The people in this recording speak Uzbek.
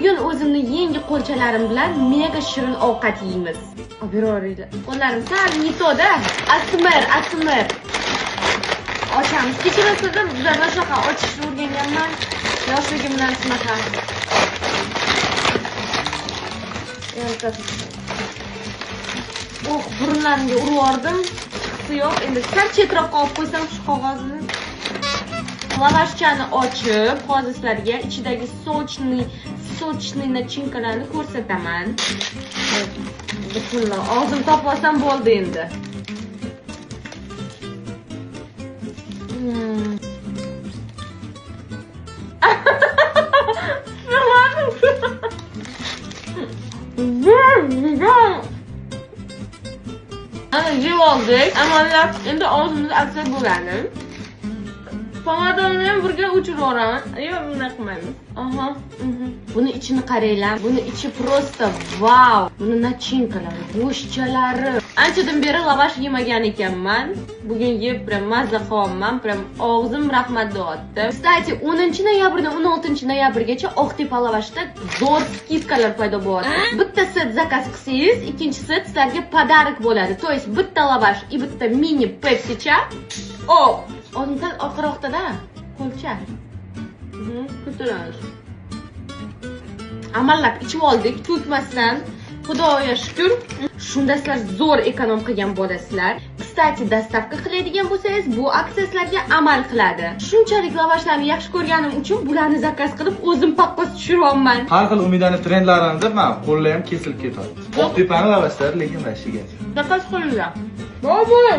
Bugun o'zimni yangi qo'lchalarim bilan mega shirin ovqat yeymiz. Oberaveringlar. Qo'llarim sal nitoda. ASMR. Ochamiz. Kechirasiz, bizlar shunaqa ochishni o'rganganman. Yoshligimdan shunaqa. Burunlarimga urib yordim. Chiqisi yo'q. Endi sal chetroqqa olib qo'ysam shu qog'ozni. Lavashchani ochib, hozir sizlarga ichidagi sochni nachinkalarni ko'rsataman. Bismillah, og'zim topolsam bo'ldi endi. Ana yeb oldik. Amallab endi og'zimiz aksa bo'ladi. Pomadani ham birga o'chirib yuboraman. Yo'q, bunday qilmaymiz. Aha. Buni ichini qaranglar. Buni ichi просто vau. Buni nachinkalari, go'shtchalari. Anchadan beri lavash yemagan ekanman. Bugun yeb prям mazza qilyapman. Prям og'zim rahmat deyapti. Kстати, 10-noyabrdan 16-noyabrgacha Oqtepa lavashda zo'r skidkalar paydo bo'ladi. Bitta set zakaz qilsangiz, ikkinchi set sizlarga pодарок bo'ladi. То есть bitta lavash и bitta mini Pepsicha. Oldin sal orqaroqda-da, qo'lcha. Ko'taramiz. Amallab ichib oldik, to'kmasdan. Xudoga shukr. Shunda sizlar zo'r ekonom qilgan bo'lasizlar. Kстати, dastavka qiladigan bo'lsangiz, bu aksiyalarga amal qiladi. Shunchalik lavashlarni yaxshi ko'rganim uchun bularni zakaz qilib, o'zim paqqos tushiryapman. Har xil umidani trendlarini deb, men qo'llar ham kesilib ketadi. Oqtepani lavashlari lekin vashiga. Zakaz qilinglar. Bo'ldi.